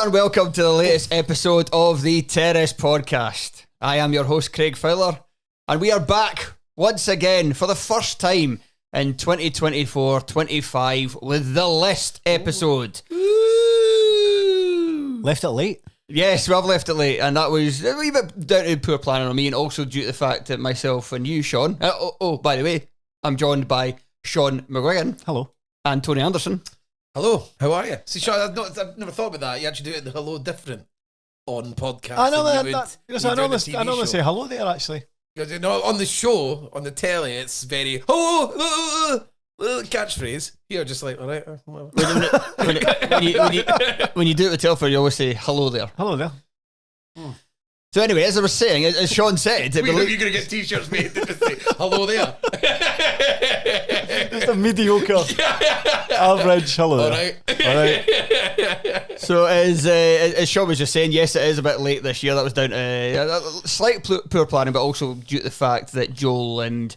Hello and welcome to the latest episode of the Terrace Podcast. I am your host Craig Fowler and we are back once again for the first time in 2024-25 with the list episode. Left it late? Yes, we have left it late, and that was a wee bit down to poor planning on me, and also due to the fact that myself and you, Shaughan, by the way, I'm joined by Shaughan McGuigan. Hello. And Tony Anderson. Hello, how are you? See, Shaughan, I've never thought about that. You actually do it the hello different on podcast. I know I normally say hello there, actually. Because you know, on the show, on the telly, it's very hello, catchphrase. You're just like, all right. When you do it with telephone, you always say hello there. Hello there. So anyway, as I was saying, as Shaughan said, you're going to get t-shirts made that just say hello there. Just a mediocre, average hello. All right. So as Shaughan was just saying, yes, it is a bit late this year. That was down to slight poor planning, but also due to the fact that Joel and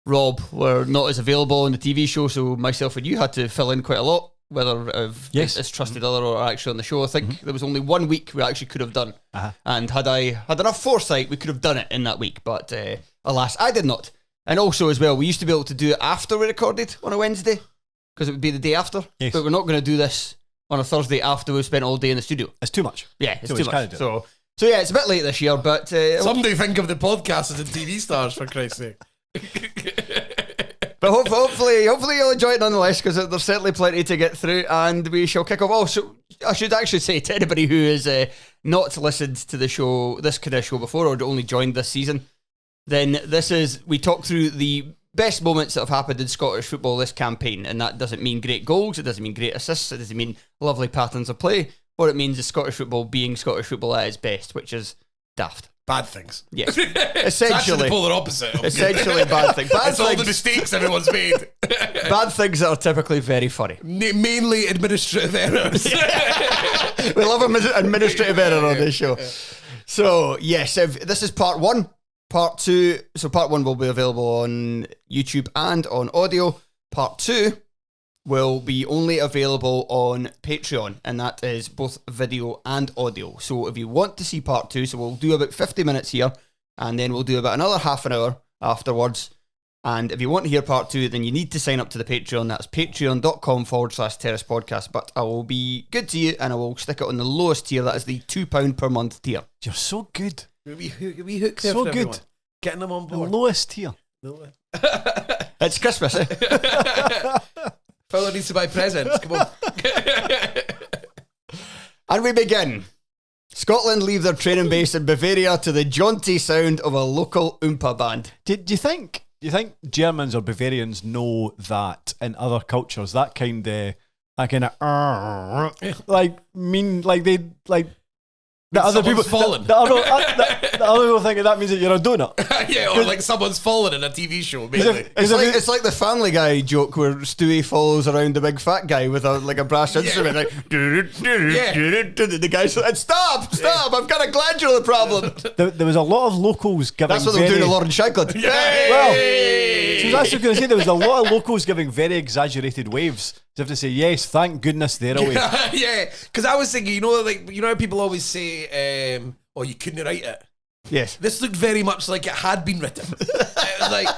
Rob were not as available on the TV show, so myself and you had to fill in quite a lot, whether as trusted other or actually on the show. I think there was only 1 week we actually could have done, and had I had enough foresight, we could have done it in that week, but alas, I did not. And also as well, we used to be able to do it after we recorded on a Wednesday, because it would be the day after, but we're not going to do this on a Thursday after we've spent all day in the studio. It's too much. Yeah, it's too much. So yeah, it's a bit late this year, but somebody think of the podcast as the TV stars, for Christ's sake. But hopefully you'll enjoy it nonetheless, because there's certainly plenty to get through, and we shall kick off. Oh, so I should actually say to anybody who is not listened to the show, this kind of show before, or only joined this season, then we talk through the best moments that have happened in Scottish football this campaign, and that doesn't mean great goals, it doesn't mean great assists, it doesn't mean lovely patterns of play. What it means is Scottish football being Scottish football at its best, which is daft. Bad things. Yes. Essentially. Essentially. The polar opposite. Essentially bad things. It's all the mistakes everyone's made. Bad things that are typically very funny. Mainly administrative errors. We love administrative error on this show. So, yes, this is part one. Part two, so part one will be available on YouTube and on audio. Part two will be only available on Patreon, and that is both video and audio. So if you want to see part two, so we'll do about 50 minutes here, and then we'll do about another half an hour afterwards. And if you want to hear part two, then you need to sign up to the Patreon. That's patreon.com/Terrace Podcast. But I will be good to you, and I will stick it on the lowest tier. That is the £2 per month tier. You're so good. We hook there so for good. Everyone. Getting them on board. The lowest tier. It's Christmas, eh? Fowler needs to buy presents. Come on. And we begin. Scotland leave their training base in Bavaria to the jaunty sound of a local Oompa band. Do you think Germans or Bavarians know that in other cultures that kind of the other people fallen. The other people think that means that you're a donut. Yeah, or like someo's fallen in a TV show. Basically. It's like the Family Guy joke where Stewie follows around the big fat guy with a brass instrument. Like, the guy said, "Stop! I've got a glandular problem." There was a lot of locals giving. That's what they were doing to Lauren Shankland. Well, so I was actually going to say there was a lot of locals giving very exaggerated waves. You have to say, yes, thank goodness they're away. Yeah, because I was thinking, how people always say, "Oh, you couldn't write it." Yes, this looked very much like it had been written. It was like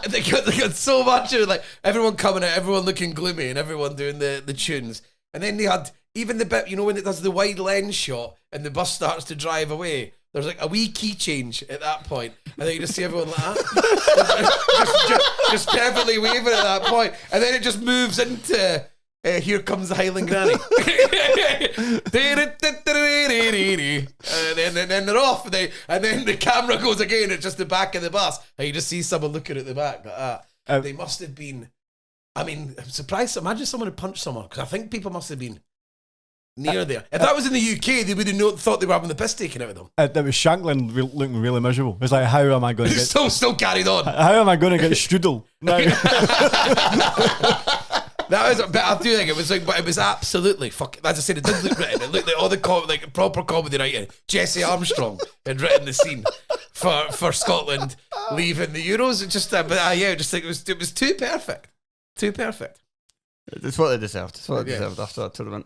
they got so much of like everyone coming out, everyone looking gloomy, and everyone doing the tunes. And then they had even the bit, when it does the wide lens shot and the bus starts to drive away. There's like a wee key change at that point, and then you just see everyone like that, just perfectly waving at that point, and then it just moves into "Here Comes the Highland Granny," and then they're off, and then the camera goes again. It's just the back of the bus, and you just see someone looking at the back like that. They must have been. I mean, I'm surprised. Imagine someone had punched someone, because I think people must have been near there. If that was in the UK, they would have thought they were having the piss taken out of them. That was Shankland looking really miserable. It was like, how am I going to get... still carried on. How am I going to get strudel now? But I do think it was like, but it was absolutely fucking. As I said, it did look written. It looked like all the proper comedy writing. Jesse Armstrong had written the scene for Scotland leaving the Euros. It just, just like it was too perfect, too perfect. It's what they deserved. It's what they deserved after that tournament.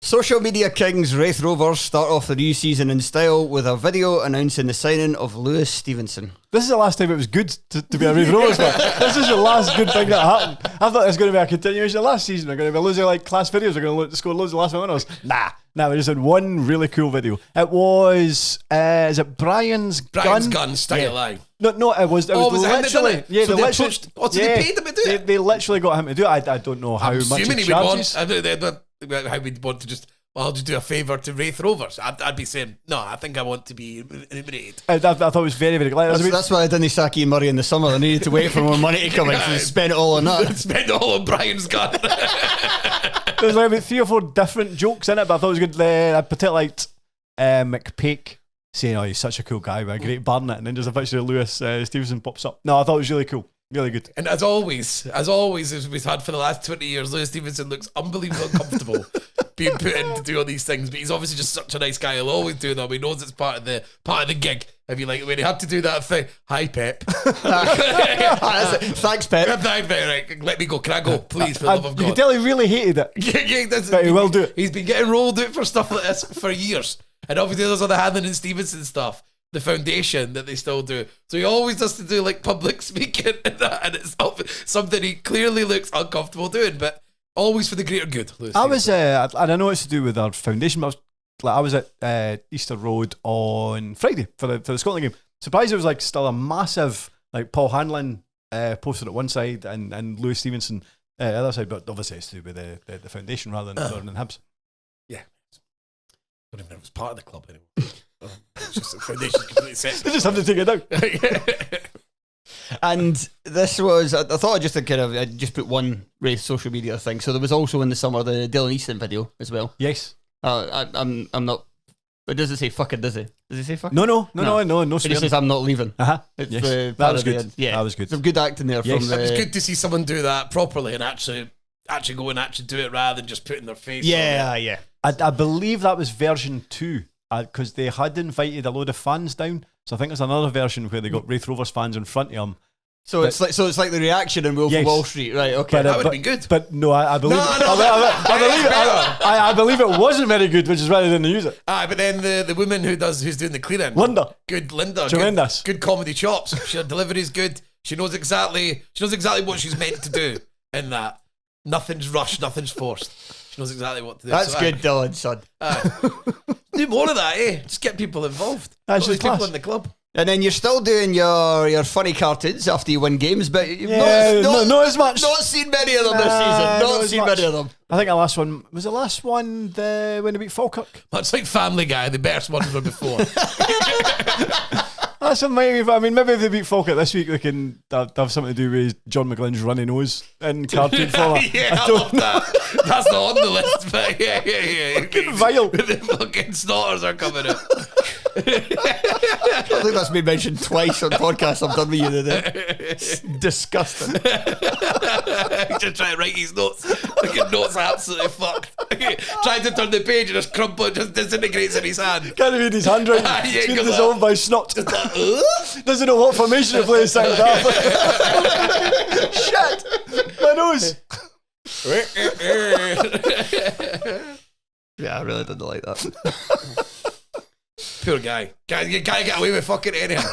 Social media kings Wraith Rovers start off the new season in style with a video announcing the signing of Lewis Stevenson. This is the last time it was good to be a Wraith Rovers fan. This is the last good thing that happened. I thought it was going to be a continuation of last season. They're going to be losing like class videos. They're going to score loads of last minute winners. Nah, we just had one really cool video. It was, is it Brian's gun? Stay alive. No, it was literally. Yeah, so they paid him to do it? They literally got him to do it. I don't know how much he charges. How we'd want to just, I'll just do a favour to Wraith Rovers. I'd be saying, no, I think I want to be enumerated. I thought it was very, very glad. That's why I didn't sack Ian Murray in the summer. I needed to wait for more money to come in, so spend it all on that. Spend it all on Brian's gun. There's like about 3 or 4 different jokes in it, but I thought it was good. I particularly liked McPake saying, "Oh, he's such a cool guy with a great barnet," and then just a picture of Lewis Stevenson pops up. No, I thought it was really cool. Really good. And as always, as we've had for the last 20 years, Lewis Stevenson looks unbelievably uncomfortable being put in to do all these things. But he's obviously just such a nice guy. He'll always do them. He knows it's part of the gig. If you like, when he had to do that thing, hi Pep. Thanks, Pep. Thanks, Pep. Right, let me go. Can I go, please? For the love of God. You can tell he really hated it. But he will do it. He's been getting rolled out for stuff like this for years. And obviously there's all the Hanlon and Stevenson stuff. The foundation that they still do. So he always has to do like public speaking and that, and it's something he clearly looks uncomfortable doing, but always for the greater good. Lewis I was, and I know it's to do with our foundation, but I was at Easter Road on Friday for the Scotland game. Surprised it was like still a massive like Paul Hanlon poster at one side and Lewis Stevenson the other side, but obviously it's to do with the foundation rather than Hibs. Yeah, I don't even know if it was part of the club anymore. It's just the foundation's completely set. They just have to take it down. And this was, I thought I'd just kind of I'd just put one Wraith social media thing. So there was also in the summer the Dylan Easton video as well. Yes. I'm not. But does it say fucking? Does it say fucking? No. It just says I'm not leaving. Yes. That was good. Yeah, that was good. Some good acting there. Yes. From It's good to see someone do that properly and actually go and actually do it rather than just putting their face. Yeah. I believe that was version 2 because they had invited a load of fans down. So I think there's another version where they got Wraith Rovers fans in front of them. So it's like the reaction in Wolf of Wall Street, right? Okay, that would have been good. But no, I believe I believe it wasn't very good, which is why they didn't use it. But then the woman who's doing the cleaning, Linda, tremendous, good comedy chops. Her delivery's good. She knows exactly what she's meant to do in that. Nothing's rushed, nothing's forced. She knows exactly what to do. That's good, Dylan, son. Do more of that, eh? Just get people involved. That's just people in the club. And then you're still doing your funny cartoons after you win games, but you've not as much. Not seen many of them this season. Not seen many of them. I think the last one was when they beat Falkirk. That's like Family Guy. The best ones were before. That's maybe. I mean, maybe if they beat Falkirk this week, they can have something to do with John McGlynn's runny nose in cartoon format. I love that. That's not on the list, but yeah. Vile. The fucking snotters are coming out. I think that's been mentioned twice on podcasts I've done with you today. It's disgusting. He's just trying to write his notes. Fucking notes are absolutely fucked. Trying to turn the page and just crumple, just disintegrates in his hand. Can't read his handwriting. It's been dissolved by snot. Doesn't know what formation to play the second half. Shit! My nose. Yeah, I really didn't like that. Poor guy. You can't get away with fucking anything.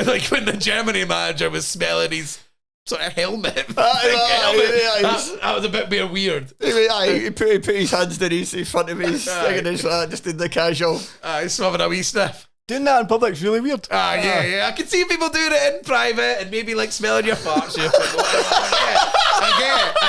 Like when the Germany manager was smelling his sort of helmet. That was a bit more weird. He put his hands in front of his thing and just in the casual. He's swabbing a wee sniff. Doing that in public's really weird. Yeah. I can see people doing it in private and maybe like smelling your farts. I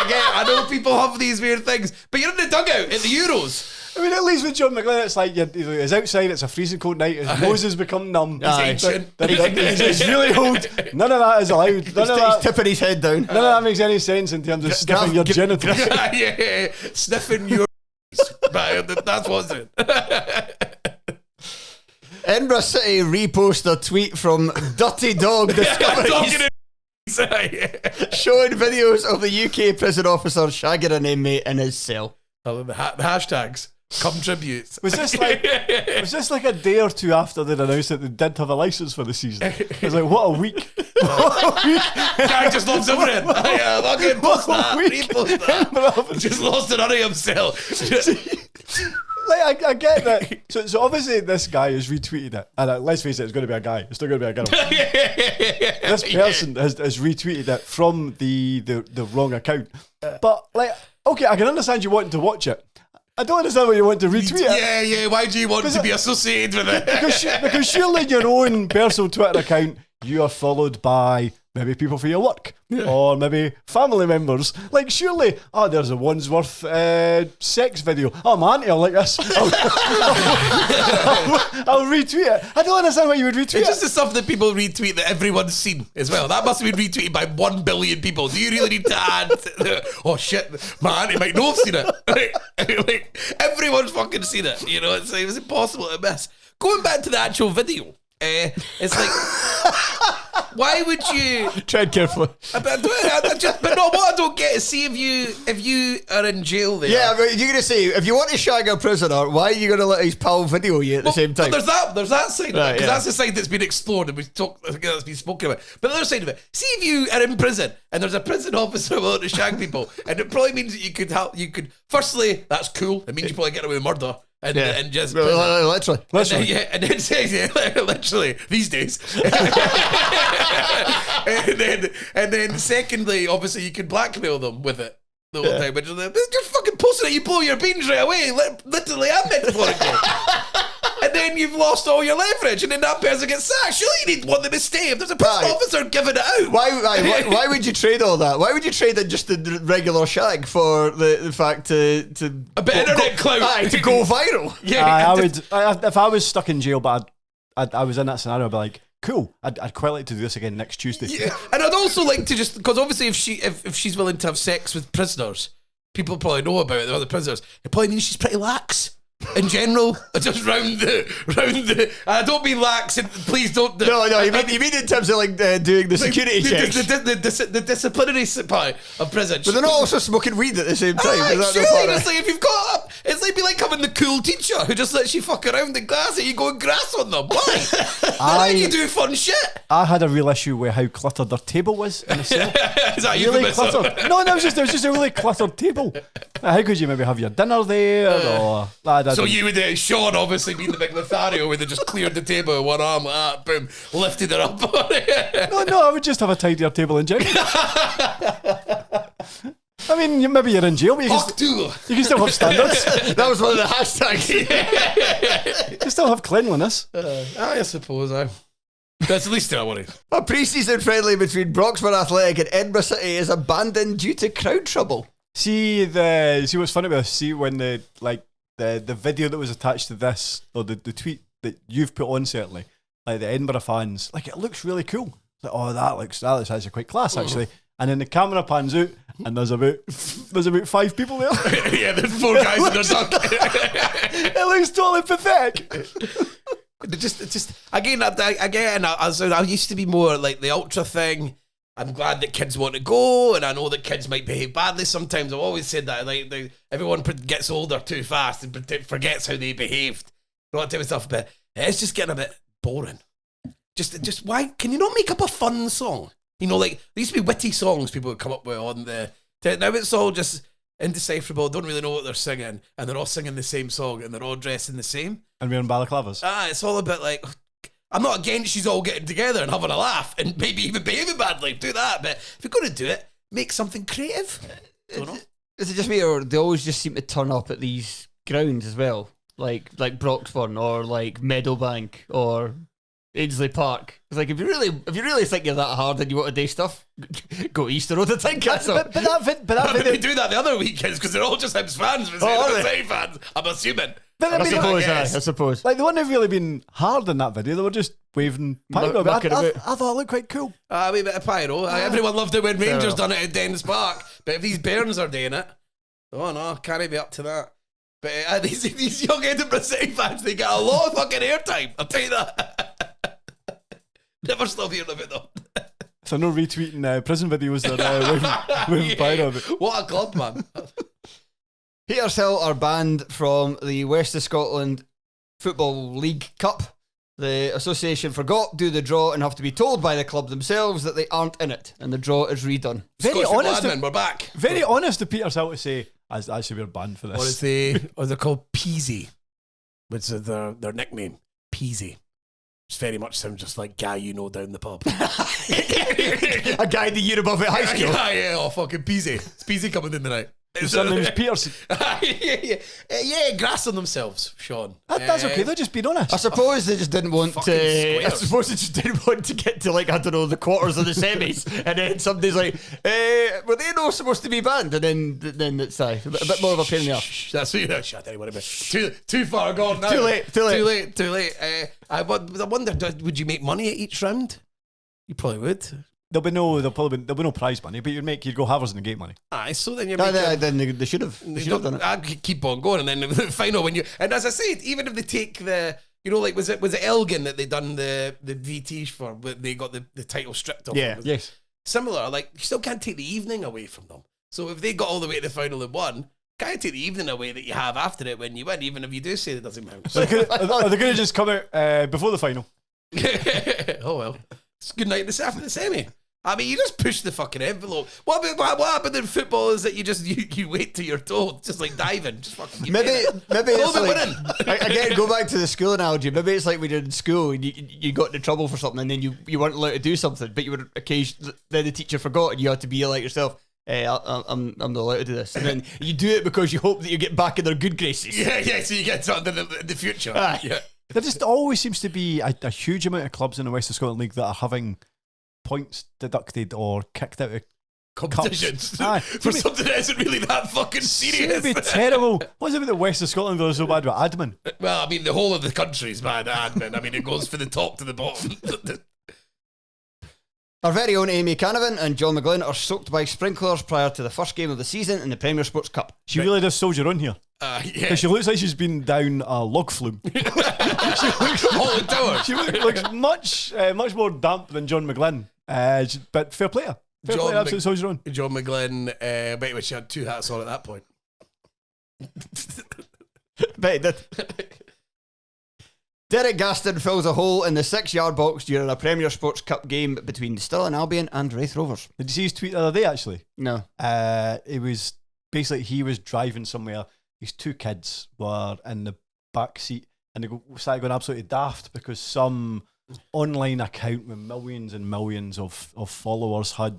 get it. I know people have these weird things, but you're in the dugout at the Euros. I mean, at least with John McGlynn, it's like he's outside, it's a freezing cold night, his nose has become numb. He's ancient. He's really old. None of that is allowed. He's tipping his head down. None of that makes any sense in terms of sniffing your genitals. Yeah. Sniffing your that's what's it. Edinburgh City repost a tweet from Dirty Dog Discoveries showing videos of the UK prison officer shagging an inmate in his cell. The hashtags come tributes. Was this like a day or two after they'd announced that they did have a licence for the season? It was like, what a week. Guy just loves everything. Fucking post that. Repost that. Just lost an eye himself. Like, I get that. So obviously this guy has retweeted it, and let's face it, it's going to be a guy. It's still going to be a girl. This person has retweeted it from the wrong account. But like, okay, I can understand you wanting to watch it. I don't understand why you want to retweet it. Yeah. Why do you want to be associated with it? Because surely in your own personal Twitter account, you are followed by maybe people for your work, or maybe family members. Like, surely, there's a Wandsworth sex video. Oh, my auntie will like this. I'll retweet it. I don't understand why you would retweet it. It's just the stuff that people retweet that everyone's seen as well. That must have been retweeted by 1 billion people. Do you really need to add, oh shit, my auntie might not have seen it. Like, everyone's fucking seen it. You know, it was impossible to miss. Going back to the actual video, it's like... Why would you tread carefully? But no, what I don't get is, see, if you are in jail there. Yeah, but you're gonna say, if you want to shag a prisoner, why are you gonna let his pal video you at the same time? There's that side of it, because that's the side that's been explored and that's been spoken about. But the other side of it, see, if you are in prison and there's a prison officer willing to shag people, and it probably means that you could. Firstly, that's cool. It means you probably get away with murder. And just literally, and then says literally these days. and then secondly, obviously you can blackmail them with it the whole time. But just fucking posting it, you blow your beans right away, literally and metaphorically. And then you've lost all your leverage, and then that person gets sacked. Surely you need one them to stay. If there's a prison officer giving it out, why would you trade all that? Why would you trade it just the regular shag for the fact to a bit internet clout to go viral? Yeah, I would. If I was stuck in jail, but I was in that scenario, I'd be like, cool. I'd quite like to do this again next Tuesday. Yeah, and I'd also like to just, because obviously if she's willing to have sex with prisoners, people probably know about it. The other prisoners, it probably means she's pretty lax. In general, just round the. I don't mean lax, and please don't. No. You mean in terms of like doing the security checks, the disciplinary part of prison. But they're not also smoking weed at the same time. Surely, it's like if you've got, it's like be like having the cool teacher who just lets you fuck around the class and you go and grass on them. Why? Then you do fun shit. I had a real issue with how cluttered their table was in the cell. Is that really cluttered? No, it was just a really cluttered table. How could you maybe have your dinner there or? So you would, Sean obviously being the big Lothario, would have just cleared the table with one arm like that, boom, lifted it up. No, I would just have a tidier table in general. I mean, maybe you're in jail, but you can still have standards. That was one of the hashtags. You can still have cleanliness. I suppose that's at least I worry. A pre-season friendly between Broxmore Athletic and Edinburgh City is abandoned due to crowd trouble. See what's funny about this? See when the video that was attached to this, or the tweet that you've put on, certainly, like the Edinburgh fans, like, it looks really cool. Like, oh, that looks actually quite class, actually. And then the camera pans out, and there's about 5 people there. Yeah, there's 4 guys in their dunk. It looks totally pathetic. Just again, I used to be more like the ultra thing. I'm glad that kids want to go, and I know that kids might behave badly sometimes. I've always said that, like, everyone gets older too fast and forgets how they behaved, all that type of stuff. But it's just getting a bit boring. Just why can you not make up a fun song? You know, like, there used to be witty songs people would come up with on the. Now it's all just indecipherable. Don't really know what they're singing, and they're all singing the same song, and they're all dressing the same. And wearing balaclavas. It's all a bit like. I'm not against she's all getting together and having a laugh and maybe even behaving badly. Do that, but if you're going to do it, make something creative. Is it just me, or they always just seem to turn up at these grounds as well, like Broxburn or like Meadowbank or Ainsley Park? It's like if you really think you're that hard and you want to do stuff, go Easter Road to Tynecastle. But that video, they do that the other weekends because they're all just Hibs fans, fans. I'm assuming. But I suppose. Like, they wouldn't have really been hard in that video. They were just waving pyro. I thought it looked quite cool. A wee bit of pyro. Everyone loved it when Rangers done it at Dens Park. But if these Bairns are doing it, oh no, can't be up to that. But these young Edinburgh City fans, they get a lot of fucking airtime. I'll tell you that. Never stop hearing about them. So no retweeting prison videos that waving pyro. What a club, man. Petershill are banned from the West of Scotland Football League Cup. The association forgot, do the draw, and have to be told by the club themselves that they aren't in it, and the draw is redone. Very honest, we're back. Very honest to Petershill to say, Actually, we're banned for this. Or they're called Peasy, which is their nickname, Peasy. Which very much sounds just like guy you know down the pub. A guy the year above at high school. Oh, fucking Peasy. It's Peasy coming in tonight. His surname's Peterson. yeah, grass on themselves, Sean. That's okay. They're just being honest. I suppose they just didn't want Fucking to. I squares. suppose they just didn't want to get to, like, I don't know, the quarters of the semis, and then somebody's like, "Were they not supposed to be banned?" And then it's a bit more of a pain in the arse. That's what you know. Shut anyway, too far gone now. Too late. I wonder, would you make money at each round? You probably would. There'll be no prize money, but you'd go halvers in the gate money. Aye, so then you're Then they should have. They should have done it. I'd keep on going, and then the final and as I said, even if they take the, like was it Elgin that they done the VTs for, but they got the title stripped off. Yeah. Yes. Similar, like you still can't take the evening away from them. So if they got all the way to the final and won, can't take the evening away that you have after it when you win, even if you do say it doesn't count. Are they going to just come out before the final? Oh well, it's good night this after the semi. I mean, you just push the fucking envelope. What happened in football is that you wait till you're told, just like diving, just fucking keep Maybe it's like, again, go back to the school analogy. Maybe it's like we did in school, and you got into trouble for something, and then you weren't allowed to do something, but you were occasionally, then the teacher forgot, and you had to be like yourself. Hey, I'm not allowed to do this, and then you do it because you hope that you get back in their good graces. Yeah. So you get something in the future. Aye. Yeah. There just always seems to be a huge amount of clubs in the West of Scotland League that are having points deducted or kicked out of Competitions Aye. for something that isn't really that fucking serious. It'd be terrible. What's it about the West of Scotland that are so bad with admin? Well, I mean, the whole of the country's bad at admin. I mean, it goes from the top to the bottom. Our very own Amy Canavan and John McGuigan are soaked by sprinklers prior to the first game of the season in the Premier Sports Cup. She really does soldier on here. Yeah. She looks like she's been down a log flume. Holy tower. She looks much more damp than John McGlynn. But fair player. Absolute soldier on. John McGlynn, bet you she had two hats on at that point. Bet he did. Derek Gaston fills a hole in the 6-yard box during a Premier Sports Cup game between Stirling Albion and Wraith Rovers. Did you see his tweet the other day, actually? No. It was basically he was driving somewhere. His two kids were in the back seat and they started going absolutely daft because some online account with millions and millions of followers there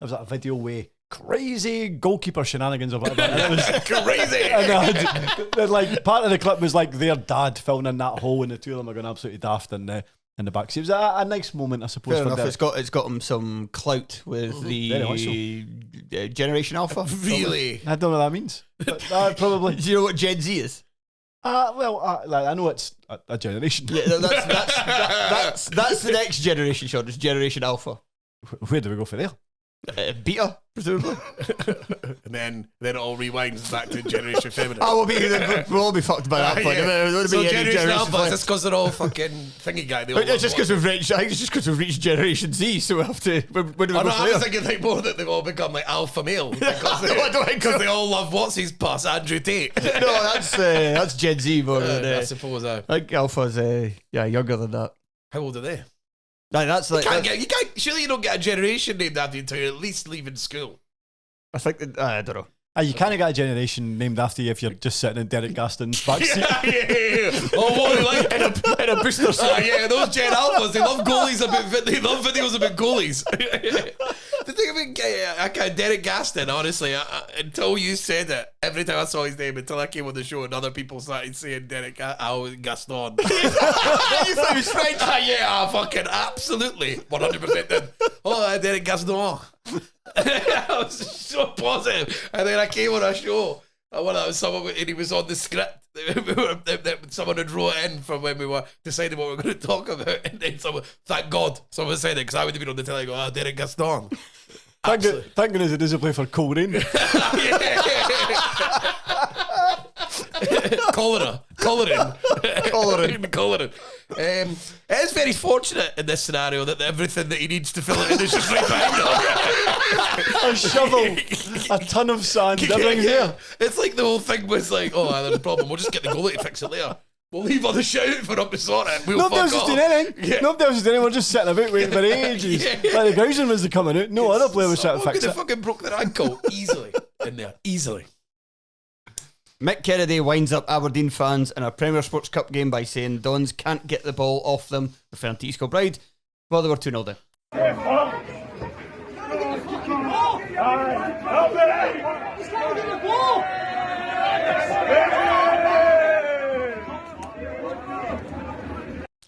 was a video with crazy goalkeeper shenanigans of it. And it was crazy. And like part of the clip was like their dad filling in that hole and the two of them are going absolutely daft in the back seat. It was a nice moment, I suppose. Fair for enough. It's got him some clout with the Generation Alpha. Really? I don't know what that means. But, probably. Do you know what Gen Z is? I know it's a generation. Yeah, that's the next generation, Sean. It's Generation Alpha. Where do we go for there? Beta, presumably. and then it all rewinds back to Generation Feminine. We'll all be fucked by that point. Yeah. So Generation Alpha, Flex. that's because they're all fucking thingy guy. It's just because we've reached Generation Z, so we have to. When do we go I for was thinking like more that they've all become like alpha male because I don't think so. they all love what's his pass, Andrew Tate. No, that's Gen Z more than. I suppose. I think Alpha's younger than that. How old are they? No, that's like You can't. Surely you don't get a generation named after you until you're at least leaving school. I think I don't know. You can't get a generation named after you if you're just sitting in Derek Gaston's backseat. Yeah. Oh, what do like in a booster seat. yeah, those Gen Alphas, they love goalies they love videos about goalies. The thing about Derek Gaston, honestly, until you said it, every time I saw his name, until I came on the show and other people started saying Gaston. You thought he was French? Yeah, fucking absolutely, 100% did. Oh, Derek Gaston. I was so positive. And then I came on a show and he was on the script that someone had wrote in from when we were deciding what we were going to talk about, and then thank God someone said it, because I would have been on the telly going, Derek Gaston. Thank goodness it doesn't play for Coleraine. Coloring. It is very fortunate in this scenario that everything that he needs to fill it in is just right behind him. A shovel, a ton of sand, everything's there. It's like the whole thing was like, there's a problem, we'll just get the goalie to fix it later. We'll leave all the shout for him to sort it. Nobody else is doing anything. Yeah. Nobody else is doing anything. We're just sitting about waiting for ages. Like the Gaussian was coming out. No other player was trying to fix it. They fucking broke their ankle easily in there. Easily. Mick Kennedy winds up Aberdeen fans in a Premier Sports Cup game by saying Dons can't get the ball off them, referring to East Kilbride. Well, they were 2-0 down.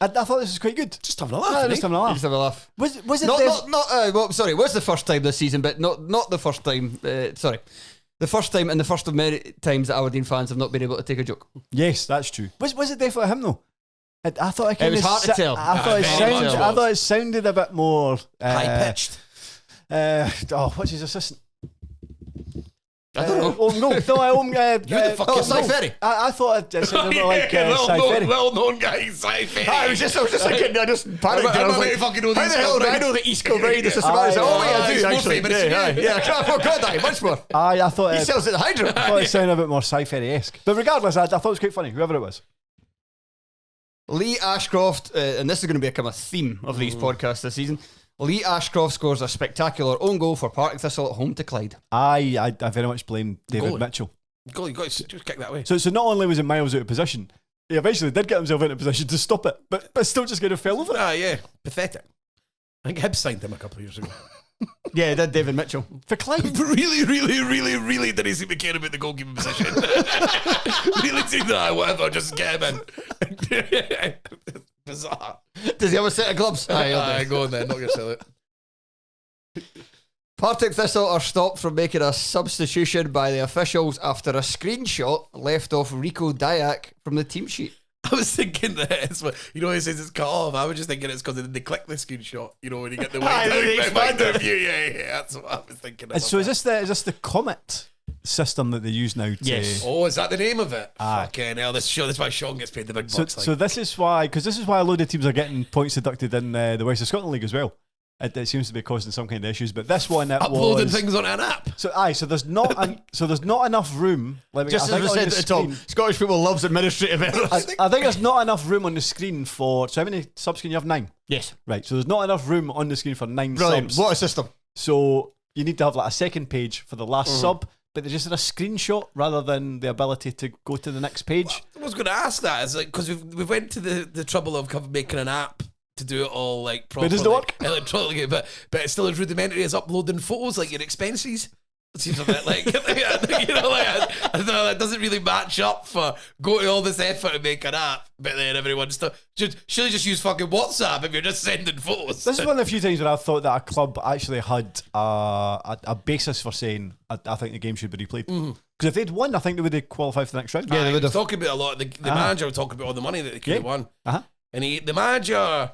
I thought this was quite good. Just having a laugh. Just having a laugh. Just have a laugh. Was it Sorry, was the first time this season, but not the first time. Sorry, the first time and the first of many times that Aberdeen fans have not been able to take a joke. Yes, that's true. Was it definitely him though? I thought it was hard to tell. I thought it sounded a bit more high pitched. What's his assistant? I don't know. You're the fucking Cy Ferry. I thought it sounded more like Cy Ferry. Well-known guy, Cy Ferry. I was just thinking, I just panicked. I was like, fucking know how the hell do I know that East Kilbride is systematic? I do actually. I forgot that much more. I thought he sells at the Hydro. I thought it sounded a bit more Cy Ferry-esque. But regardless, I thought it was quite funny, whoever it was. Lee Ashcroft, and this is going to become a theme of these podcasts this season. Lee Ashcroft scores a spectacular own goal for Partick Thistle at home to Clyde. I very much blame David Mitchell. Goal, you got to just kick that way. So not only was it miles out of position, he eventually did get himself into position to stop it, but still just kind of fell over it. Yeah, pathetic. I think Hibs signed him a couple of years ago. Yeah, he did, David Mitchell. For Clyde. Really didn't seem to care about the goalkeeping position. Really seemed that, whatever, just get him in. Bizarre. Does he have a set of gloves? Aye, go on then, knock yourself out. Partick Thistle are stopped from making a substitution by the officials after a screenshot left off Rico Dyack from the team sheet. I was thinking that it's what, he says it's cut off. I was just thinking it's because they click the screenshot. When you get the wider view. Yeah, that's what I was thinking. So is this the Comet system that they use now? Yes. Oh, is that the name of it? Fucking hell, this is why Sean gets paid the big bucks. So this is why a load of teams are getting points deducted in the West of Scotland League as well. It seems to be causing some kind of issues, but this one uploading things on an app. So there's not enough room. Just as we said at the top, Scottish football loves administrative errors. I think there's not enough room on the screen for. So how many subs can you have? 9. Yes. Right. So there's not enough room on the screen for 9 Brilliant. subs. What a system. So you need to have like a second page for the last sub, but they just had a screenshot rather than the ability to go to the next page. I was going to ask that. Is like because we went to the trouble of making an app to do it all like properly. But does it work? Electronically, but it's still as rudimentary as uploading photos, like your expenses. It seems a bit like, I don't know, that doesn't really match up for go to all this effort to make an app, but then everyone still should just use fucking WhatsApp if you're just sending photos. This is one of the few times where I thought that a club actually had a basis for saying I think the game should be replayed. Because if they'd won, I think they would have qualified for the next round. Yeah, they would have. Talking about a lot. The manager was talking about all the money that they could have won, and the manager,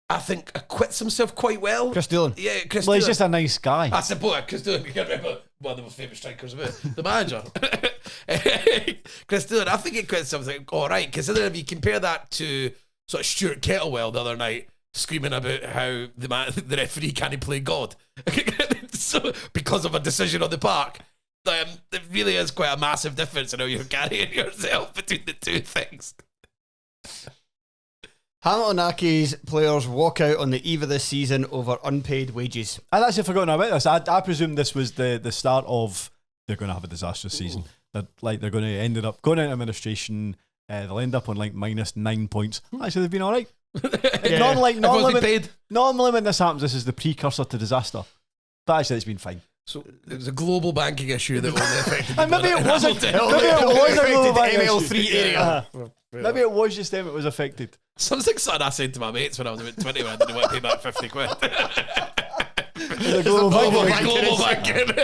I think, acquits himself quite well. Chris Dillon. Yeah, Chris Well, he's Dillon. just a nice guy. I suppose Chris Dillon. You can't remember one of the most famous strikers of it. The manager. Chris Dillon, I think he acquits something all right, considering if you compare that to sort of Stuart Kettlewell the other night screaming about how the referee can't play God. So, because of a decision on the park. There really is quite a massive difference in how you're carrying yourself between the two things. Hamilton Accies players walk out on the eve of this season over unpaid wages. I'd actually forgotten about this. I presume this was the start of they're going to have a disastrous season. They're going to end up going into administration. They'll end up on like -9 points. Actually, they've been all right. Normally when this happens, this is the precursor to disaster. But actually, it's been fine. So it was a global banking issue that only affected. And maybe it was a global banking ML3 area. Maybe it was just them it was affected. Sounds like something I said to my mates when I was about 20 when I didn't want to pay back 50 quid. The global banking.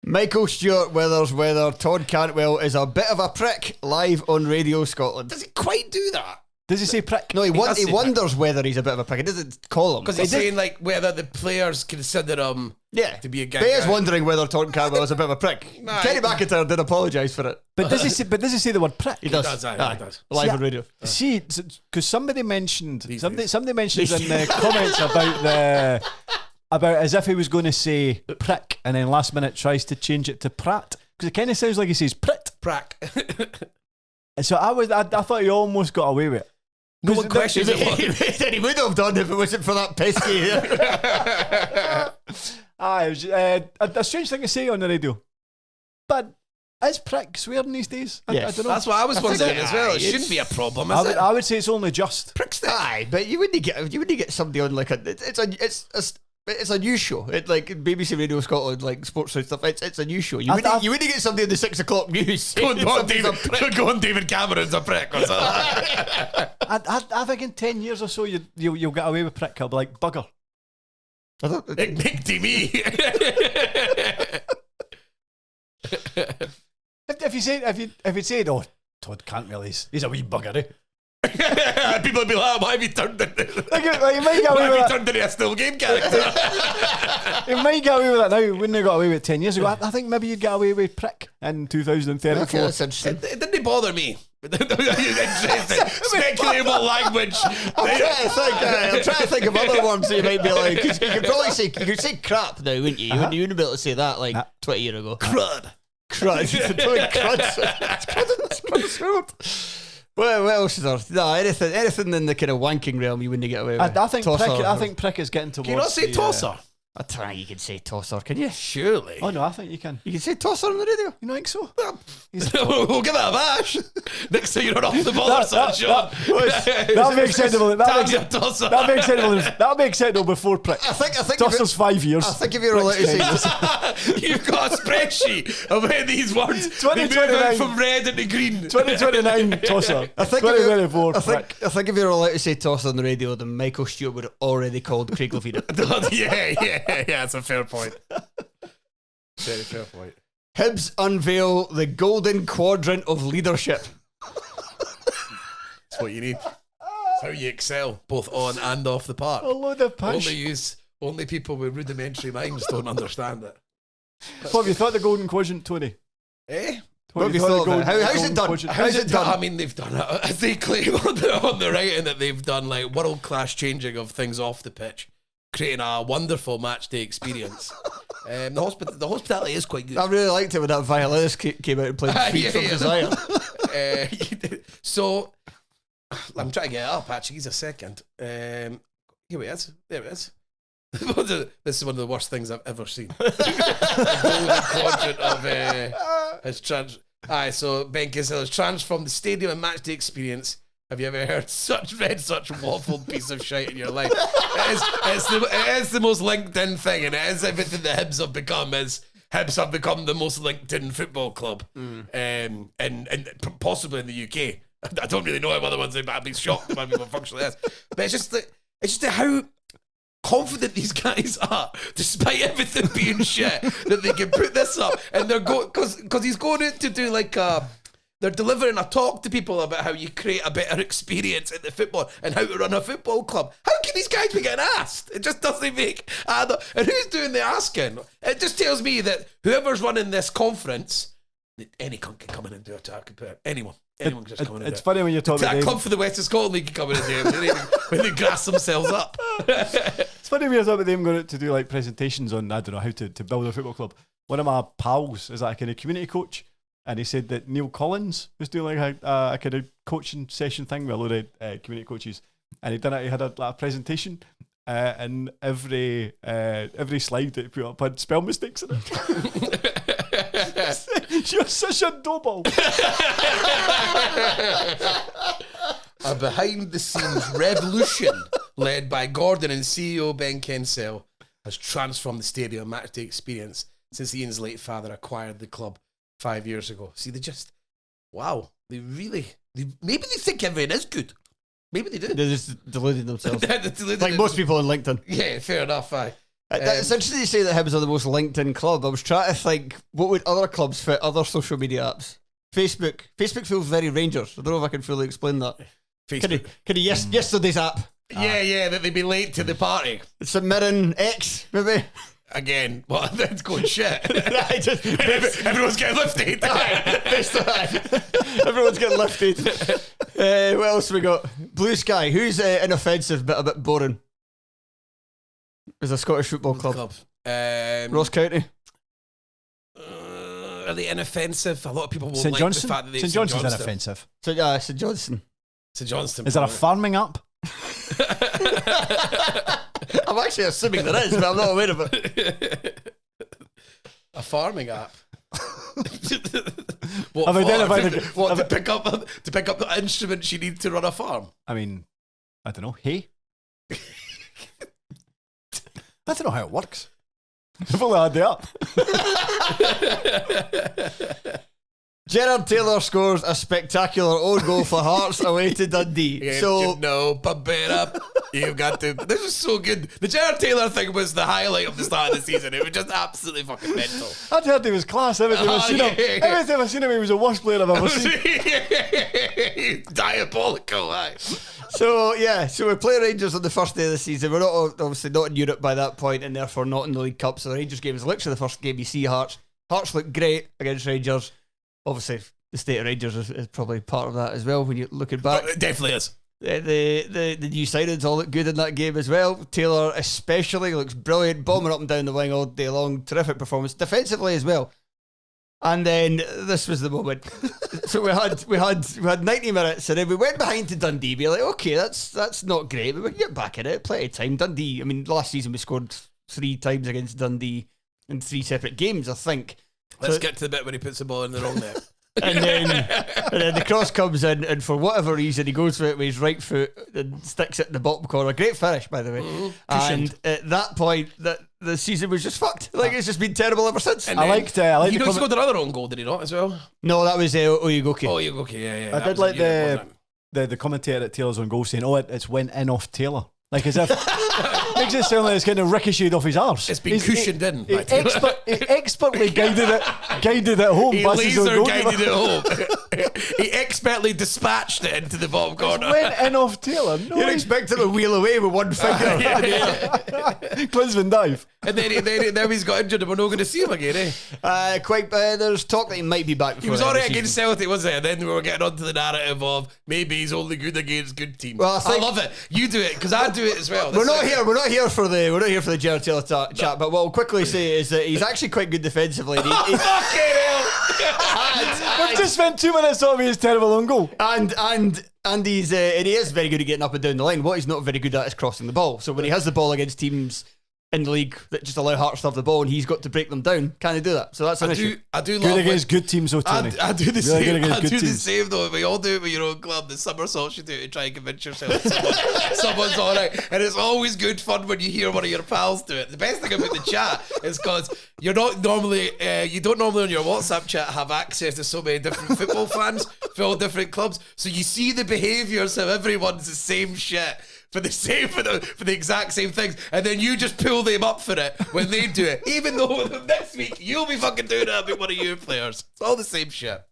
Michael Stewart Withers whether Todd Cantwell is a bit of a prick live on Radio Scotland. Does he quite do that? Does he say prick? No, he wonders whether he's a bit of a prick. He doesn't call him. Because he's saying like whether the players consider him to be a guy. But he is wondering whether Todd Cantwell is a bit of a prick. Kenny McIntyre did apologise for it. But does he say the word prick? He does. He does. Live on radio. See, because somebody mentioned in the comments about as if he was going to say prick and then last minute tries to change it to prat because it kind of sounds like he says prit. Prack. And so I thought he almost got away with it. No one questions it. He would have done if it wasn't for that pesky. It was a strange thing to say on the radio. But is prick swearing these days? I don't know. That's what I was wondering as well. It shouldn't be a problem, is it? I would say it's only just. Prickstick. Aye, but you wouldn't get somebody on like it's a news show. It's like BBC Radio Scotland, like sports and stuff. It's a news show. You wouldn't get somebody on the 6 o'clock news. Go on, David Cameron's a prick or something. I think in 10 years or so you'll get away with prick. I'll be like bugger. Nick to me. If you said, oh, Todd can't really, he's a wee bugger, eh? People would be like, why have you turned into a still game character? You might get away with that now. Wouldn't have got away with it 10 years ago. I think maybe you'd get away with prick in 2034. Okay, that's interesting. It didn't bother me. Interesting. Speculable language. I'm trying to think of other ones that you might be like. 'Cause you could probably say crap now, wouldn't you? You wouldn't be able to say that like 20 years ago. Crud. What else is there? No, anything in the kind of wanking realm you wouldn't get away with. I think prick is getting towards. Can you not say tosser? I don't think you can say tosser, can you? Surely. Oh no, I think you can. You can say tosser on the radio? You don't think so? We'll give that a bash. Next time you're not off the ball or something, Sean. That'll be acceptable. That'll be acceptable before prick. I think tosser's 5 years. I think if you're allowed to say you've got a spreadsheet of where these words they move out from red into green. 2029 tosser. I think 2024 I think if you're allowed to say tosser on the radio, then Michael Stewart would have already called Craig Fowler. Yeah, that's a fair point. Very fair point. Hibs unveil the golden quadrant of leadership. That's what you need. That's how you excel, both on and off the park. A load of push. Only people with rudimentary minds don't understand it. What have you thought the golden quadrant, Tony? Eh? What have you thought of it? How's it done? How's it done? I mean, they've done it. As they claim on the writing that they've done like world-class changing of things off the pitch, creating a wonderful match day experience. The hospitality is quite good. I really liked it when that violinist came out and played Feed from Desire. So, I'm trying to get it up, actually. Give us a second. Here it is. There it is. This is one of the worst things I've ever seen. The golden quadrant of his trans. Aye, so Ben Kissel has transformed the stadium and match day experience. Have you ever read such waffled piece of shite in your life? It is the most LinkedIn thing, and it is everything the Hibs have become. Hibs have become the most LinkedIn football club, and possibly in the UK. I don't really know how other ones are, but I'd be shocked if people functionally is. But it's just how confident these guys are, despite everything being shit, that they can put this up, and they're because he's going out to do like a. They're delivering a talk to people about how you create a better experience at the football and how to run a football club. How can these guys be getting asked? It just doesn't make. And who's doing the asking? It just tells me that whoever's running this conference, any cunt can come in and do a talk about anyone. Anyone can just come in and do it. It's funny when you're talking about that club for the West of Scotland League can come in and do it when they grass themselves up. It's funny when you're talking about them going out to do like presentations on, I don't know, how to build a football club. One of my pals is like a kind of community coach. And he said that Neil Collins was doing like a kind of coaching session thing with a load of community coaches, and he had a presentation, and every slide that he put up had spell mistakes in it. You're such a double. A behind-the-scenes revolution led by Gordon and CEO Ben Kensell has transformed the stadium matchday experience since Ian's late father acquired the club 5 years ago. See, maybe they think everything is good. Maybe they do. They're just deluding themselves. Like most people on LinkedIn. Yeah, fair enough, aye. It's interesting you say that Hibs are the most LinkedIn club. I was trying to think, what would other clubs fit other social media apps? Facebook feels very Rangers. I don't know if I can fully explain that. Facebook. Can you yesterday's app? Yeah, that they'd be late to the party. St Mirren X, maybe? Again, well, that's going shit. Everyone's getting lifted. Everyone's getting lifted. What else have we got? Blue Sky. Who's inoffensive but a bit boring? Is a Scottish football club. Ross County. Are they inoffensive? A lot of people won't St. like Johnstone? the fact that they St. Johnston's inoffensive. St. Johnstone. St. Johnston. Is there a farming app? I'm actually assuming there is, but I'm not aware of it. A farming app. I've identified to pick up the instruments you need to run a farm. I mean, I don't know. Hey, I don't know how it works. I've only had the app. Gerard Taylor scores a spectacular own goal for Hearts away to Dundee. Pump it up. You've got to. This was so good. The Gerard Taylor thing was the highlight of the start of the season. It was just absolutely fucking mental. I'd heard he was class. Every time I've seen him, he was the worst player I've ever seen. Diabolical, aye. So we play Rangers on the first day of the season. We're not obviously not in Europe by that point, and therefore not in the League Cup. So the Rangers game is literally the first game you see Hearts. Hearts look great against Rangers. Obviously, the state of Rangers is probably part of that as well when you're looking back. It definitely is. The new signings all look good in that game as well. Taylor especially looks brilliant, bombing up and down the wing all day long. Terrific performance defensively as well. And then this was the moment. So we had 90 minutes, and then we went behind to Dundee. We were like, okay, that's not great, but we can get back in it. Plenty of time. Dundee. I mean, last season we scored 3 times against Dundee in 3 separate games, I think. Let's get to the bit where he puts the ball in the wrong net. And then the cross comes in, and for whatever reason, he goes for it with his right foot and sticks it in the bottom corner. Great finish, by the way. Mm-hmm. And at that point, the season was just fucked. Like, it's just been terrible ever since. And I liked he scored another own goal, did he not, as well? No, that was Oyegoke. Oyegoke, yeah. I did like the commentator at Taylor's own goal saying, it went in off Taylor. Like, as if makes it sound like it's kind of ricocheted off his arse. It's been cushioned in. He expertly guided it home. He laser guided it home. He expertly dispatched it into the bottom corner. It went in off Taylor. No, you'd expect him to wheel away with one finger. Klinsmann dive. And then he's got injured and we're not going to see him again, eh? There's talk that he might be back before. He was alright against Celtic, wasn't he? And then we were getting onto the narrative of maybe he's only good against good teams. Well, I love it. You do it because I do it as well. We're not here for the Gerard Taylor chat. But what I'll quickly say is that he's actually quite good defensively. Fucking hell! We've just spent 2 minutes talking about his terrible own goal. And he is very good at getting up and down the line. What he's not very good at is crossing the ball. So when he has the ball against teams in the league that just allow Hearts to have the ball and he's got to break them down, can he do that? So that's an issue. I do love good against good teams, though, Tony. I do the same. I do the same though. We all do it with your own club. The somersaults you do to try and convince yourself someone's all right. And it's always good fun when you hear one of your pals do it. The best thing about the chat is because you don't normally on your WhatsApp chat have access to so many different football fans for all different clubs. So you see the behaviours of everyone's the same shit. For the exact same things, and then you just pull them up for it when they do it. Even though next week you'll be fucking doing it with one of your players. It's all the same shit.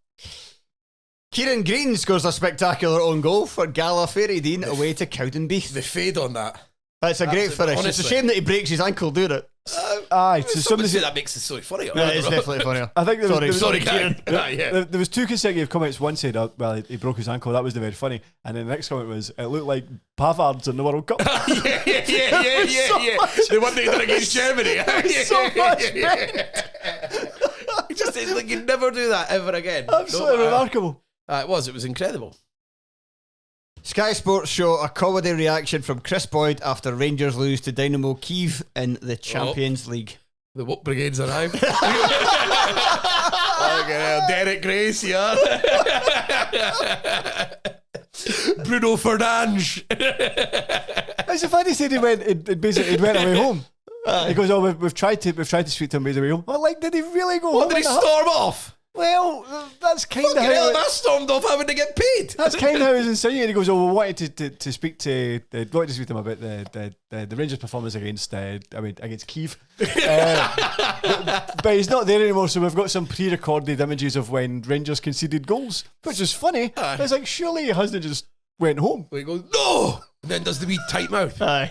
Kieran Green scores a spectacular own goal for Gala Fairydean away to Cowdenbeath. The fade on that. That's a great finish. Honestly. It's a shame that he breaks his ankle doing it. So somebody say that makes it so funny. Yeah, it's definitely funnier. I think Kieran. There was 2 consecutive comments. One said, he broke his ankle. That was the very funny. And then the next comment was, it looked like Pavards in the World Cup. yeah. The one they did against Germany. So much. He just says, like, you'd never do that ever again. Absolutely remarkable. It was incredible. Sky Sports show a comedy reaction from Chris Boyd after Rangers lose to Dynamo Kyiv in the Champions League. The what brigade's arrived? Derek Grace here. Bruno Fernandes. It's a funny said he went away home. He goes, we've tried to speak to him, but he's away home. Well, like, did he really go home? Did he storm off? Well, that's kind of how I stormed off having to get paid. That's kind of how it was insinuated. He goes, we wanted to speak to him about the Rangers' performance against Kyiv. But he's not there anymore, so we've got some pre-recorded images of when Rangers conceded goals, which is funny. It's like, surely he hasn't just went home. He goes, no! And then does the wee tight mouth. Aye.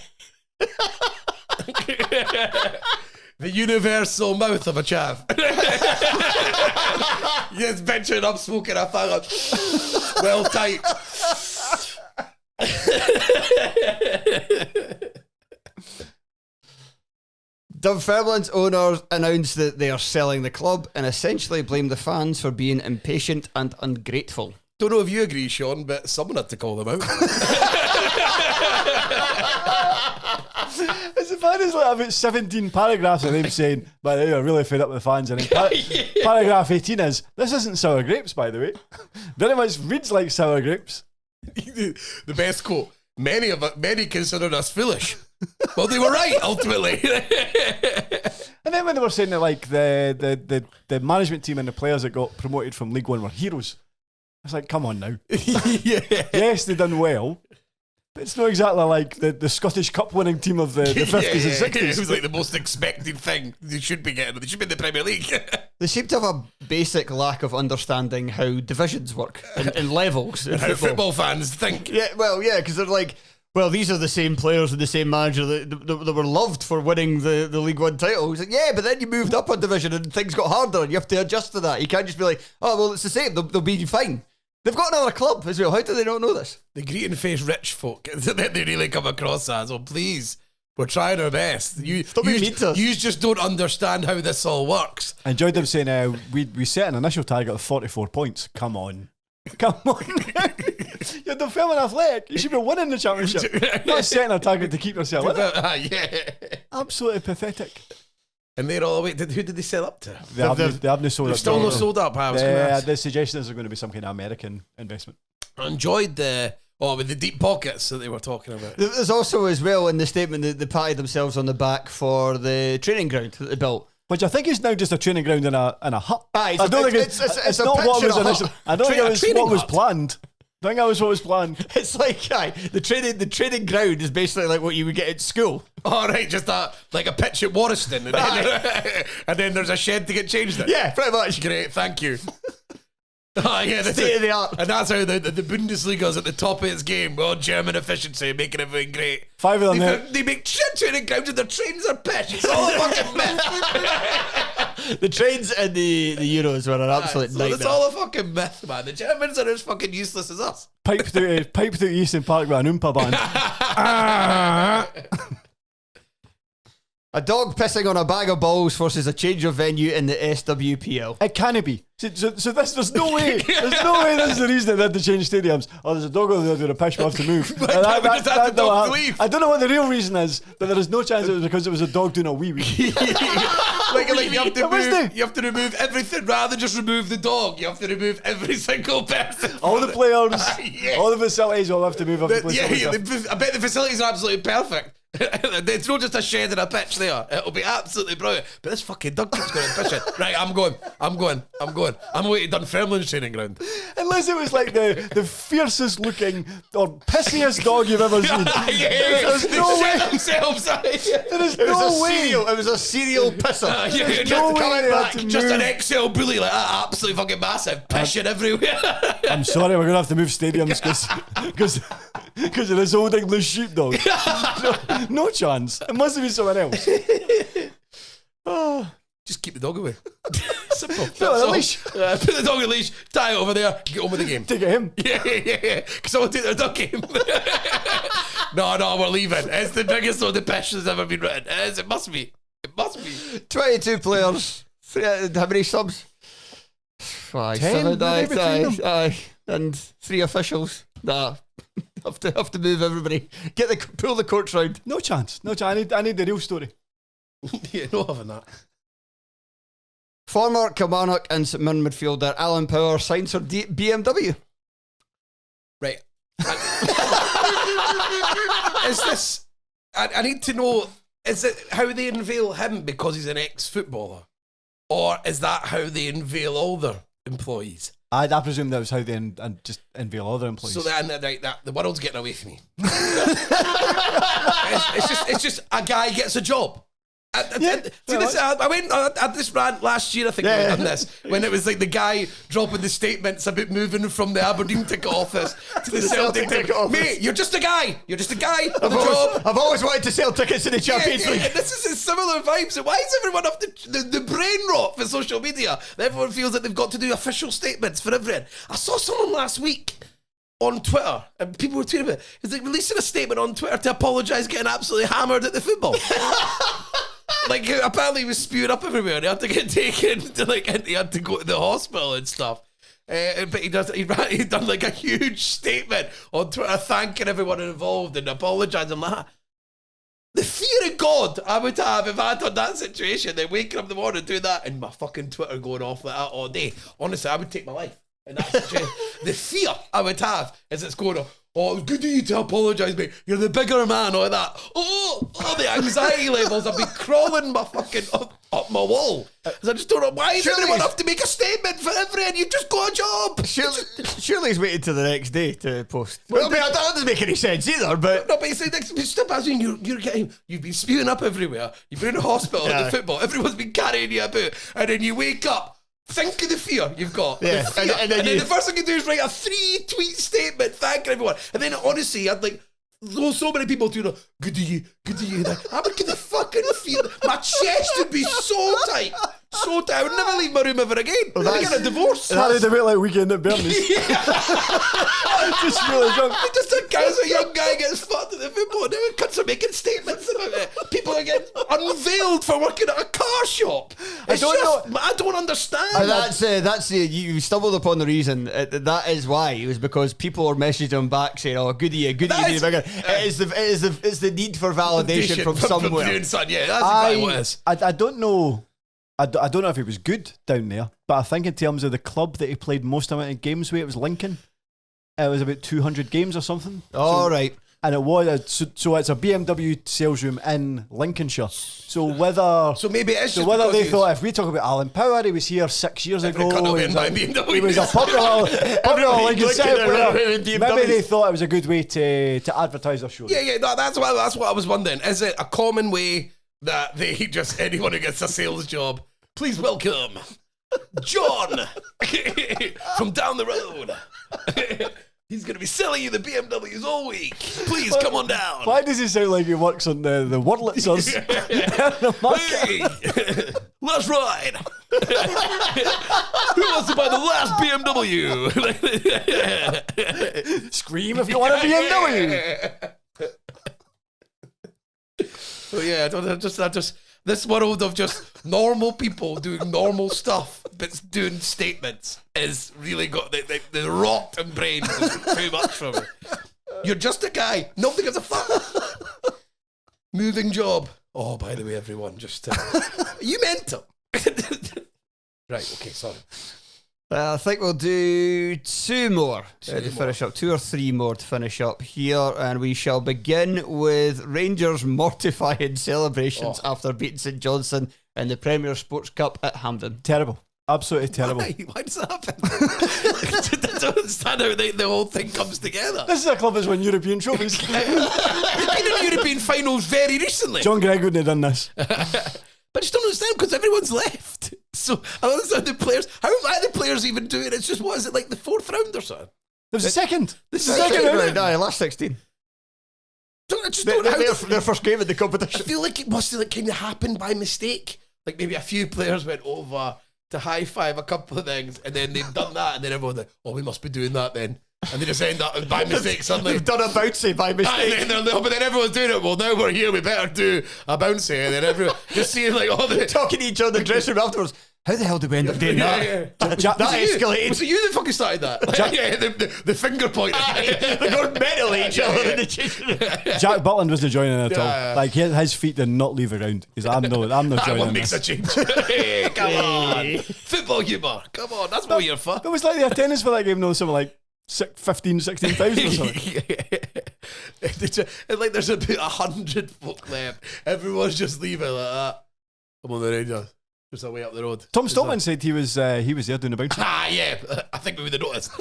The universal mouth of a chav. Yes, venturing up, smoking a fag. Well tight. Dunfermline's owners announced that they are selling the club and essentially blame the fans for being impatient and ungrateful. Don't know if you agree, Sean, but someone had to call them out. It's fan is like about 17 paragraphs of them saying, "By the way, I'm really fed up with the fans." And then paragraph 18 is, "This isn't sour grapes, by the way." Very much reads like sour grapes. The best quote: "Many considered us foolish." Well, they were right ultimately. And then when they were saying that like the management team and the players that got promoted from League One were heroes, I was like, come on now. Yes, they done well, but it's not exactly like the Scottish Cup winning team of the 50s and 60s. It was like the most expected thing they should be getting. They should be in the Premier League. They seem to have a basic lack of understanding how divisions work and levels in How football. football fans think. Yeah, well, yeah, because they're like, well, these are the same players and the same manager that were loved for winning the League One title. He's like, yeah, but then you moved up a division and things got harder and you have to adjust to that. You can't just be like, oh, well, it's the same. They'll be fine. They've got another club as well. How do they not know this? The greeting face rich folk that they really come across as, oh, please, we're trying our best. Stop being mean to us. You just don't understand how this all works. I enjoyed them saying, we set an initial target of 44 points. Come on. You're the film and athletic. You should be winning the championship. Not setting a target to keep yourself in it. Yeah. Absolutely pathetic. And they're all away. Who did they sell up to? They haven't sold They're up. still not sold up. I was gonna ask. The suggestion is they're going to be some kind of American investment. I enjoyed with the deep pockets that they were talking about. There's also as well in the statement that they patted themselves on the back for the training ground that they built. Which I think is now just a training ground in a hut. Aye, I don't think it's not what was initially. I don't think it was what was planned. I think that was what was planned. It's like, the training ground is basically like what you would get at school. All right, just like a pitch at Warriston, and then there's a shed to get changed in. Yeah, pretty much. Great, thank you. Oh, yeah, State of the art. And that's how the Bundesliga's at the top of its game. Well, German efficiency, making everything great. 5 of them. They make shit training grounds and their trains are pitch. It's all a fucking myth. The trains and the Euros were an absolute nightmare. It's all a fucking myth, man. The Germans are as fucking useless as us. Pipe through Eastern Park with an Oompa band. A dog pissing on a bag of balls forces a change of venue in the SWPL. It can't be. So there's no way. There's no way this is the reason they had to change stadiums. Oh, there's a dog over there doing a pitch, we have to move. The dog leave. I don't know what the real reason is, but there is no chance it was because it was a dog doing a wee wee. like you have to remove everything rather than just remove the dog. You have to remove every single person. All the players, all the facilities all have to move up. I bet the facilities are absolutely perfect. It's not just a shed and a pitch there. It'll be absolutely brilliant. But this fucking dog keeps going to pitch it. Right, I'm going. I'm away to Dunfermline's training ground. Unless it was like the fiercest looking or pissiest dog you've ever seen. There's no way. There is no way. It was a serial pisser. No way back. Just an XL bully like that, absolutely fucking massive, pissing everywhere. I'm sorry, we're gonna have to move stadiums because of this old English sheepdog. No chance. It must have been someone else. Just keep the dog away. Simple. No, at least. Put the dog on a leash, tie it over there, get on with the game. Take it him. Yeah. Because I want to take their dog game. No, we're leaving. It's the biggest one the piss has ever been written. It must be. 22 players. How many subs? 10, 7, aye. And 3 officials. Nah. Have to move everybody. Pull the courts round. No chance. I need the real story. Yeah, no having that. Former Kilmarnock and St Mirren midfielder Alan Power signs for BMW. Right. Is this... I need to know, is it how they unveil him because he's an ex-footballer? Or is that how they unveil all their employees? I presume that was how they just unveil other employees. So that the world's getting away from me. it's just a guy gets a job. I had this rant last year, I think, when we done this, when it was like the guy dropping the statements about moving from the Aberdeen ticket office to the Celtic ticket office. Mate, you're just a guy with a job. I've always wanted to sell tickets in the Champions League. And this is similar vibes. Why is everyone off the brain rot for social media? Everyone feels like they've got to do official statements for everything. I saw someone last week on Twitter, and people were tweeting about it. It's like releasing a statement on Twitter to apologise getting absolutely hammered at the football. Like, apparently he was spewing up everywhere and he had to get taken to he had to go to the hospital and stuff. But he done like a huge statement on Twitter thanking everyone involved and apologising. I'm like, The fear of God I would have if I had done that situation, then waking up in the morning doing that and my fucking Twitter going off like that all day. Honestly, I would take my life in that situation. The fear I would have is it's going, oh, it was good of you to apologise, mate. You're the bigger man, all that. Oh, the anxiety levels. I'd be crawling my fucking up my wall. Because I just don't know why does everyone have to make a statement for everyone? You've just got a job. Surely he's waiting till the next day to post. Well, I mean, that doesn't make any sense either, but... No, but it's like, stop asking, you've been spewing up everywhere. You've been in a hospital at the football. Everyone's been carrying you about. And then you wake up. Think of the fear you've got. Yeah. The fear. And then the first thing you do is write a 3-tweet statement thanking everyone. And then honestly, I'd like so many people doing good to you. Like, I would get the fucking feel. My chest would be so tight. So tight. I would never leave my room ever again. Well, I'd get a divorce. That's a bit like Weekend at Bernie's. Just really drunk. Just a casual young guy gets fucked at the football. Now cunts are making statements about it. People are getting unveiled for working at a car shop. I don't understand. That's you stumbled upon the reason. That is why. It was because people were messaging him back saying, "Oh, good to you, bigger." It's the need for validation from somewhere. Doing something. Yeah, that's exactly what it is. I don't know. I don't know if he was good down there, but I think in terms of the club that he played most amount of games with, it was Lincoln. It was about 200 games or something. All right. And it was so it's a BMW sales room in Lincolnshire. So maybe it is just whether they thought, if we talk about Alan Power, he was here 6 years ago. He was a popular Lincoln City player. Maybe they thought it was a good way to advertise their show. Yeah. No, that's what I was wondering. Is it a common way that they just anyone who gets a sales job? Please welcome John from down the road. He's going to be selling you the BMWs all week. Please come on down. Why does he sound like he works on the Wurlitzers? Hey, let's ride. Who wants to buy the last BMW? Scream if you want a BMW. So yeah, I just this world of just normal people doing normal stuff that's doing statements is really got the rot and brains is too much for me. You're just a guy. Nobody gives a fuck. Moving job. Oh, by the way, everyone, just you mental. Right. Okay. Sorry. I think we'll do two more to finish up. 2 or 3 more to finish up here. And we shall begin with Rangers' mortifying celebrations after beating St Johnstone in the Premier Sports Cup at Hampden. Terrible. Absolutely terrible. Why does that happen? I don't understand how the whole thing comes together. This is a club that's won European trophies. They've been in European finals very recently. John Gregg wouldn't have done this. But I just don't understand because everyone's left. So I don't understand the players. How are the players even doing it? It's just, what is it, like the 4th round or something? It was the second. The second round. Last 16. Their first game in the competition. I feel like it must have kind of happened by mistake. Like maybe a few players went over to high five a couple of things, and then they've done that, and then everyone's like, "Oh, we must be doing that then." And they just end up by mistake suddenly. They've done a bouncy by mistake. But then everyone's doing it. Well, now we're here, we better do a bouncy. And then everyone just seeing like all the talking to each other in the dressing room afterwards. How the hell did we end up doing that? Yeah. That escalated. Was it you that fucking started that? The finger pointing. They're going mental at each other in the changing room. Jack Butland wasn't joining at all. Like his feet did not leave the ground. He's I'm not joining. What makes a change? Hey, come on, football humour. Come on, that's what you're for. It was like the attendance for that game. No, something like 16,000 or something. And like there's about 100 folk left. Everyone's just leaving like that. Come on, the Rangers. Just away up the road. Tom Stoltman said he was there doing the bounce. Yeah. I think we would have noticed.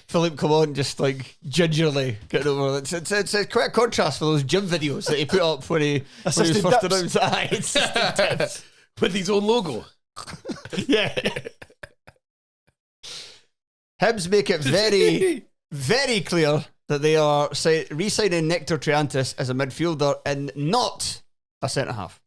Philip, come on, just like gingerly getting over it. It's quite a contrast for those gym videos that he put up when he was first announced. Assistant tips. With his own logo. Yeah. Hibs make it very, very clear that they are re-signing Nectar Triantis as a midfielder and not a centre-half.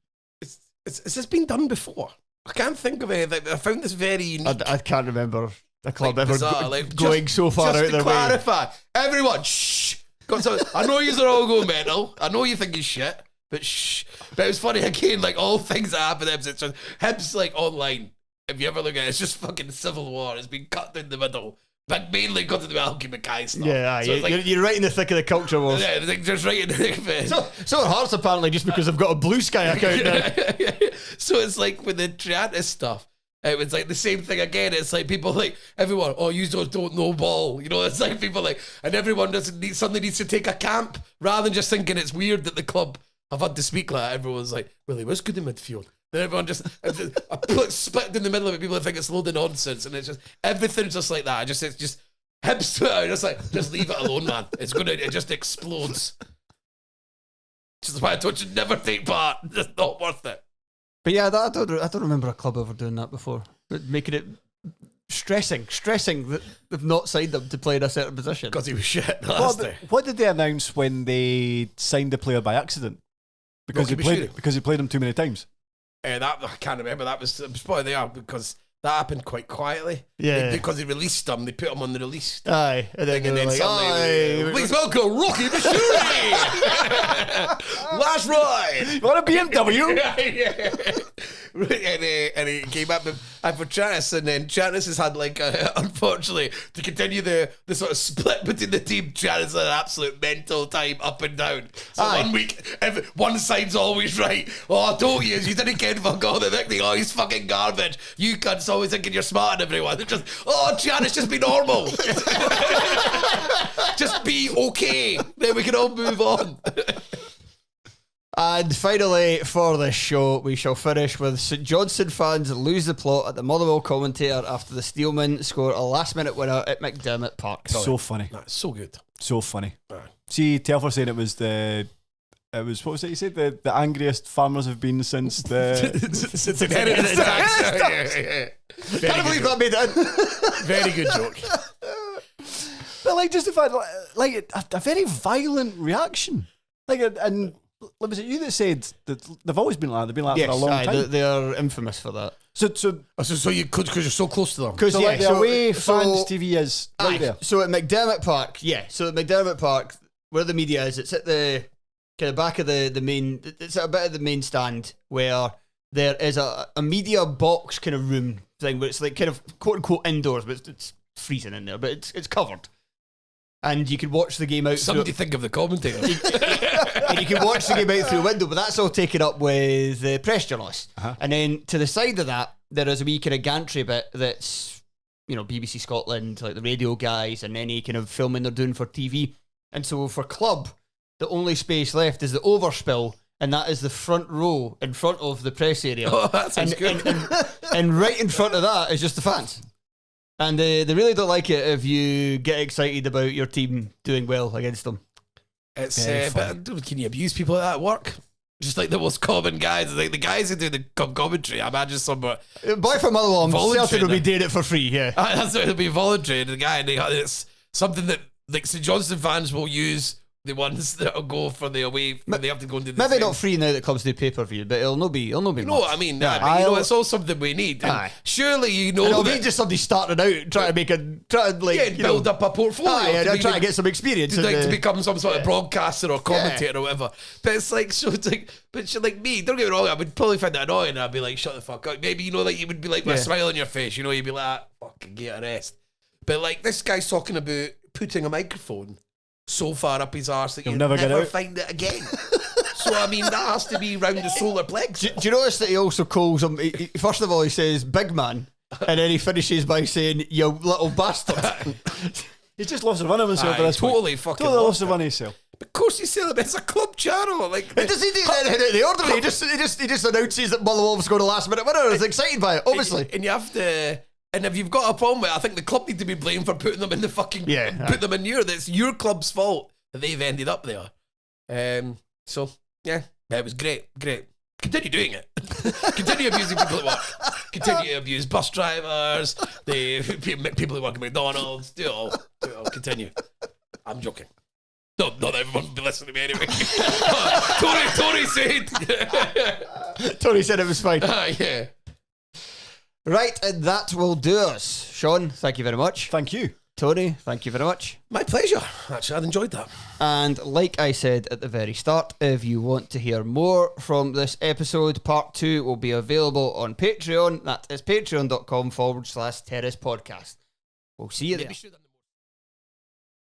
Has this been done before? I can't think of anything. I found this very unique. I can't remember a club like ever going so far out of their way. Just to clarify, everyone, shh. I know you are all going mental. I know you think he's shit, but shh. But it was funny again, like all things that happen to Hibs, Hibs like online. If you ever look at it, it's just fucking civil war. It's been cut down the middle But mainly because of the Alki Mackay stuff. Yeah, so you're right in the thick of the culture wars. Yeah, just right in the thick of it. So are Hearts apparently just because they've got a Blue Sky account now. So it's like with the Triantis stuff, it was like the same thing again. It's like people like everyone, oh, you don't know ball. You know, it's like people like, and everyone suddenly needs to take a camp rather than just thinking it's weird that the club have had to speak like that. Everyone's like, well, he was good in midfield. Then everyone just split in the middle of it. People think it's a load of nonsense, and it's just everything's just like that. It's just hips to it. Just like just leave it alone, man. It just explodes. Which is why I told you never take part. It's not worth it. But yeah, I don't remember a club ever doing that before. But making it stressing that they've not signed them to play in a certain position. Because he was shit last day. What did they announce when they signed the player by accident? Because he played him too many times. That I can't remember. It was probably there because that happened quite quietly. Yeah. Because they released him, they put him on the release. Aye. And then like, suddenly, please welcome Rocky Mashuri! Last ride! You want a BMW? And he came up for Chantis, and then Chantis has had unfortunately, to continue the sort of split between the team, Chantis had an absolute mental time up and down. So 1 week, one side's always right. Oh, don't you didn't get fuck all the next thing. Oh, he's fucking garbage. You cunts always thinking you're smart and everyone. They're just, Chantis, just be normal. Just be okay. Then we can all move on. And finally, for this show, we shall finish with St Johnstone fans lose the plot at the Motherwell commentator after the Steelmen score a last-minute winner at McDermott Park. So funny. That's so good. So funny. See, Telfer saying it was what was it you said? The angriest farmers have been since the since the inheritance tax. Can't believe that made it in. Very good joke. But just the fact, a very violent reaction. And was it you that said that they've always been like that? They've been like that for a long time. They are infamous for that. So you could because you're so close to them. The away fans TV is right there. So at McDermott Park, where the media is, it's at the kind of back of the main. It's at a bit of the main stand where there is a media box kind of room thing where it's like kind of quote unquote indoors, but it's freezing in there, but it's covered. And you can watch the game out. Somebody think of the commentator. And you can watch the game out through a window, but that's all taken up with the press journalists. Uh-huh. And then to the side of that, there is a wee kind of gantry bit that's, BBC Scotland, like the radio guys, and any kind of filming they're doing for TV. And so for club, the only space left is the overspill, and that is the front row in front of the press area. Oh, that sounds good. And right in front of that is just the fans. And they really don't like it if you get excited about your team doing well against them. It's but can you abuse people at work? Just like the most common guys, like the guys who do the commentary. I imagine somewhere. Boy from Motherwell, I'm certain will be doing it for free. Yeah, that's what it'll be voluntary. And the guy, it's something that like St Johnstone fans will use. The ones that'll go for the away, they have to go and do the maybe thing. not free now that clubs do pay-per-view, but it'll not be. No, I mean, it's all something we need. Surely it'll be just somebody starting out trying to build up a portfolio. Trying to get some experience, to become some sort of broadcaster or commentator or whatever. But it's like but me, don't get me wrong, I would probably find that annoying. I'd be like, shut the fuck up. Maybe you would be like with a smile on your face. You'd be like, fucking get a rest. But like this guy's talking about putting a microphone so far up his arse that you'll never find it again. So I mean, that has to be round the solar plexus. Do you notice that he also calls him? First of all, he says "big man," and then he finishes by saying "you little bastard." He just loves to run of himself. Totally loves to run himself. Of course, he's saying it's a club channel. Like, does he do that? The order he just announces that Motherwell scored a last minute winner. He's excited by it, obviously. And you have to. And if you've got a problem with it, I think the club need to be blamed for putting them in the fucking... put them in That's your club's fault that they've ended up there. So, yeah, it was great. Continue doing it. Continue abusing people at work. Continue to abuse bus drivers, the people who work at McDonald's. Do it all. Continue. I'm joking. No, not everyone will be listening to me anyway. Tony said... Tony said it was fine. Yeah. Right, and that will do us. Shaughan, thank you very much. Thank you. Tony, thank you very much. My pleasure. Actually, I'd enjoyed that. And like I said at the very start, if you want to hear more from this episode, part 2 will be available on Patreon. That is patreon.com/Terrace Podcast. We'll see you there. Maybe should have